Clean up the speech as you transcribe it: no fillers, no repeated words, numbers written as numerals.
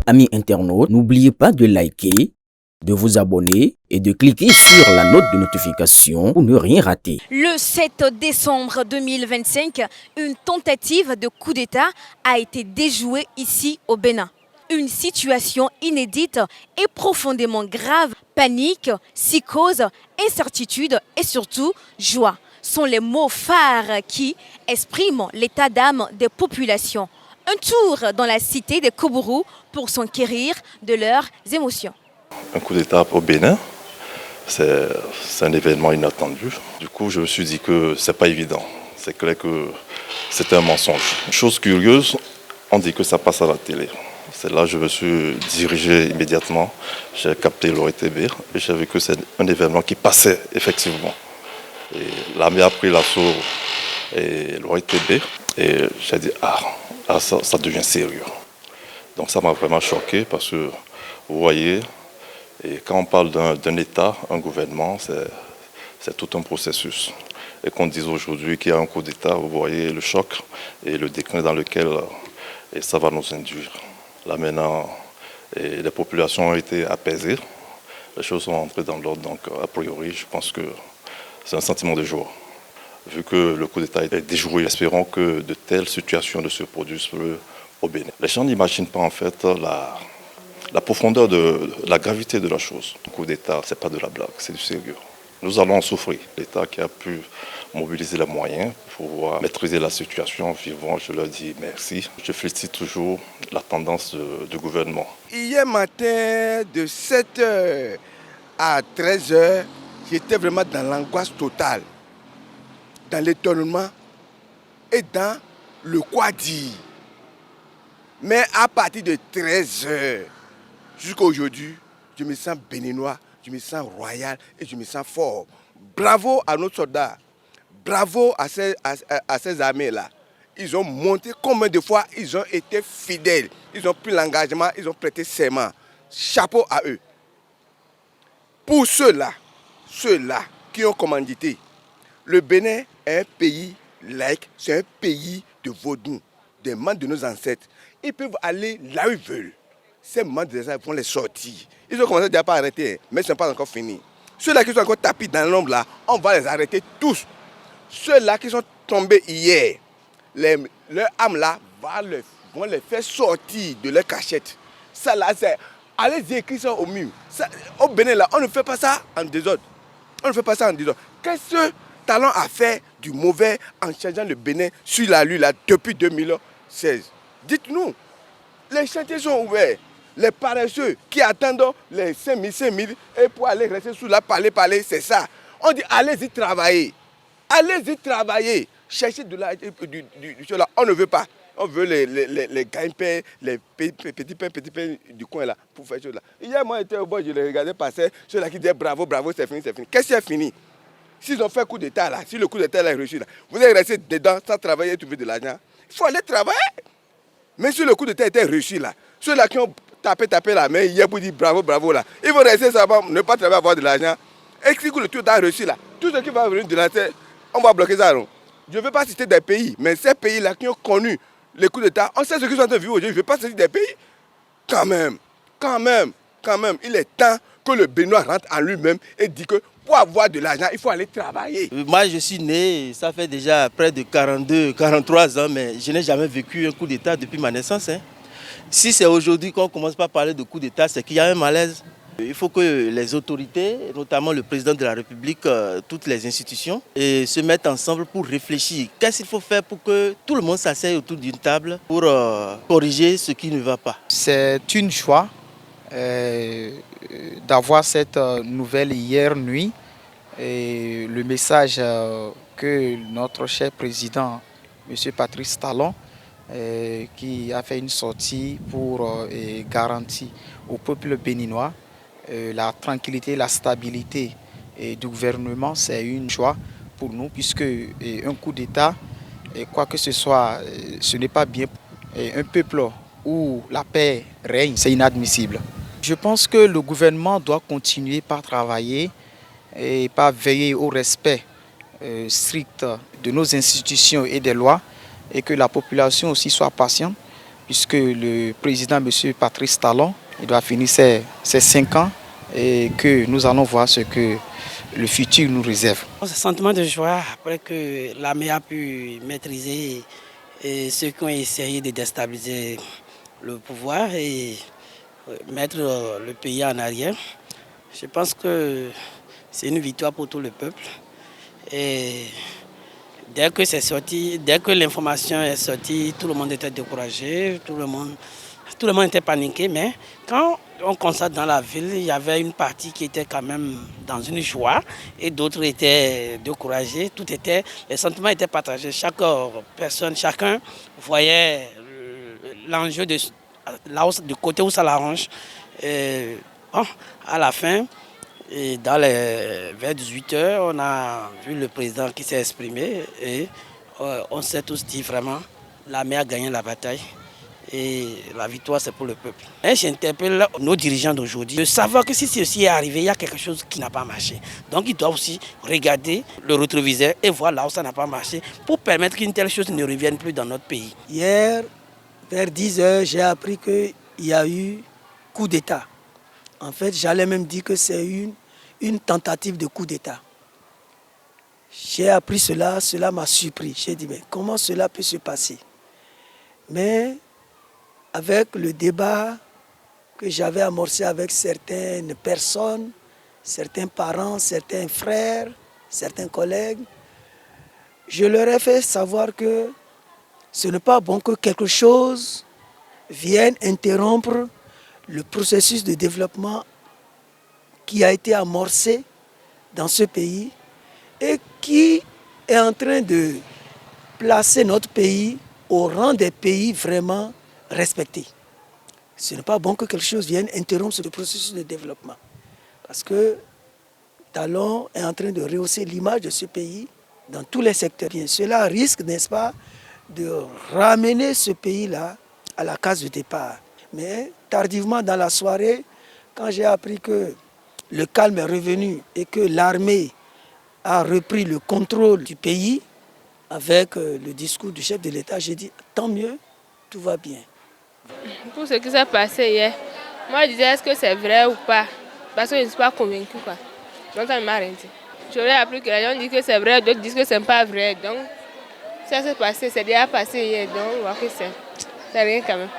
Amis internautes, n'oubliez pas de liker, de vous abonner et de cliquer sur la note de notification pour ne rien rater. Le 7 décembre 2025, une tentative de coup d'État a été déjouée ici au Bénin. Une situation inédite et profondément grave. Panique, psychose, incertitude et surtout joie sont les mots phares qui expriment l'état d'âme des populations. Un tour dans la cité des Koubourou pour s'enquérir de leurs émotions. Un coup d'État au Bénin, c'est un événement inattendu. Du coup, je me suis dit que c'est pas évident. C'est clair que c'était un mensonge. Chose curieuse, on dit que ça passe à la télé. C'est là que je me suis dirigé immédiatement. J'ai capté l'ORTB et j'ai vu que c'est un événement qui passait effectivement. Et l'armée a pris l'assaut et l'ORTB et j'ai dit ça devient sérieux. Donc ça m'a vraiment choqué parce que vous voyez, et quand on parle d'un État, un gouvernement, c'est tout un processus. Et qu'on dise aujourd'hui qu'il y a un coup d'État, vous voyez le choc et le déclin dans lequel ça va nous induire. Là maintenant, les populations ont été apaisées, les choses sont entrées dans l'ordre, donc a priori, je pense que c'est un sentiment de joie. Vu que le coup d'État est déjoué, espérons que de telles situations ne se produisent plus au Bénin. Les gens n'imaginent pas en fait la profondeur la gravité de la chose. Le coup d'État, ce n'est pas de la blague, c'est du sérieux. Nous allons en souffrir. L'État qui a pu mobiliser les moyens pour pouvoir maîtriser la situation, vivant, je leur dis merci. Je félicite toujours la tendance du gouvernement. Hier matin, de 7h à 13h, j'étais vraiment dans l'angoisse totale, dans l'étonnement et dans le quoi dire. Mais à partir de 13h jusqu'à aujourd'hui, je me sens béninois, je me sens royal et je me sens fort. Bravo à nos soldats, bravo à ces armées-là. Ils ont monté combien de fois ils ont été fidèles. Ils ont pris l'engagement, ils ont prêté serment. Chapeau à eux. Pour ceux-là qui ont commandité, le Bénin est un pays laïque, c'est un pays de vaudou, des membres de nos ancêtres. Ils peuvent aller là où ils veulent. Ces membres de nos ancêtres vont les sortir. Ils ont commencé déjà pas arrêter, mais ce n'est pas encore fini. Ceux-là qui sont encore tapis dans l'ombre là, on va les arrêter tous. Ceux-là qui sont tombés hier, leurs âmes là vont les faire sortir de leur cachette. Ça là, c'est... Allez-y, écrire ça au mur. Ça, au Bénin là, on ne fait pas ça en désordre. On ne fait pas ça en désordre. Qu'est-ce que Talon a fait du mauvais en changeant le Bénin sur la lue là depuis 2016? Dites-nous, les chantiers sont ouverts. Les paresseux qui attendent les 5 000 et pour aller rester sous la parler, c'est ça. On dit allez-y travailler. Allez-y travailler. Cherchez du là. On ne veut pas. On veut les gagne-pains, les petits pains du coin là pour faire ça là. Hier, moi, j'étais au bord, je les regardais passer. Ceux-là qui disaient bravo, c'est fini, c'est fini. Qu'est-ce qui est fini? S'ils ont fait coup d'État là, si le coup d'État est réussi là, vous allez rester dedans sans travailler et trouver de l'argent. Il faut aller travailler. Mais si le coup d'État était réussi là, ceux-là qui ont tapé la main hier pour dire bravo là, ils vont rester seulement, ne pas travailler, avoir de l'argent. Et si le coup d'État réussi là, tout ce qui va venir de la terre, on va bloquer ça. Non? Je ne veux pas citer des pays, mais ces pays-là qui ont connu les coups d'État, on sait ce qu'ils sont en train de vivre aujourd'hui. Je ne veux pas citer des pays. Quand même, il est temps que le Béninois rentre en lui-même et dit que pour avoir de l'argent, il faut aller travailler. Moi, je suis né, ça fait déjà près de 42, 43 ans, mais je n'ai jamais vécu un coup d'État depuis ma naissance. Si c'est aujourd'hui qu'on commence pas à parler de coup d'État, c'est qu'il y a un malaise. Il faut que les autorités, notamment le président de la République, toutes les institutions, se mettent ensemble pour réfléchir. Qu'est-ce qu'il faut faire pour que tout le monde s'asseye autour d'une table pour corriger ce qui ne va pas? C'est une joie d'avoir cette nouvelle hier nuit. Et le message que notre cher président, M. Patrice Talon, qui a fait une sortie pour garantir au peuple béninois la tranquillité, la stabilité du gouvernement, c'est une joie pour nous, puisque un coup d'État, quoi que ce soit, ce n'est pas bien. Un peuple où la paix règne, c'est inadmissible. Je pense que le gouvernement doit continuer par travailler et par veiller au respect strict de nos institutions et des lois, et que la population aussi soit patiente, puisque le président, M. Patrice Talon, il doit finir ses 5 ans et que nous allons voir ce que le futur nous réserve. Ce sentiment de joie après que l'armée a pu maîtriser ceux qui ont essayé de déstabiliser le pouvoir et mettre le pays en arrière. Je pense que c'est une victoire pour tout le peuple. Et dès que c'est sorti, dès que l'information est sortie, tout le monde était découragé, tout le monde était paniqué. Mais quand on constate dans la ville, il y avait une partie qui était quand même dans une joie et d'autres étaient découragés. Les sentiments étaient partagés. Chaque personne, chacun voyait l'enjeu du côté où ça l'arrange. Bon, à la fin, et vers 18h, on a vu le président qui s'est exprimé et on s'est tous dit vraiment, l'armée a gagné la bataille et la victoire c'est pour le peuple. Et j'interpelle nos dirigeants d'aujourd'hui de savoir que si ceci est arrivé, il y a quelque chose qui n'a pas marché. Donc ils doivent aussi regarder le rétroviseur et voir là où ça n'a pas marché pour permettre qu'une telle chose ne revienne plus dans notre pays. Hier, vers 10h, j'ai appris qu'il y a eu coup d'État. En fait, j'allais même dire que c'est une tentative de coup d'État. J'ai appris cela m'a surpris. J'ai dit, mais comment cela peut se passer? Mais avec le débat que j'avais amorcé avec certaines personnes, certains parents, certains frères, certains collègues, je leur ai fait savoir que ce n'est pas bon que quelque chose vienne interrompre le processus de développement qui a été amorcé dans ce pays et qui est en train de placer notre pays au rang des pays vraiment respectés. Ce n'est pas bon que quelque chose vienne interrompre ce processus de développement. Parce que Talon est en train de rehausser l'image de ce pays dans tous les secteurs. Bien, cela risque, n'est-ce pas, de ramener ce pays-là à la case de départ. Mais tardivement dans la soirée, quand j'ai appris que le calme est revenu et que l'armée a repris le contrôle du pays avec le discours du chef de l'État, j'ai dit tant mieux, tout va bien. Pour ce qui s'est passé hier, moi je disais est-ce que c'est vrai ou pas, parce que je ne suis pas convaincue. Donc ça ne m'a rien dit. J'aurais appris que les gens disent que c'est vrai, d'autres disent que ce n'est pas vrai. Donc ça s'est passé, c'est déjà passé hier, donc on voit que c'est rien quand même.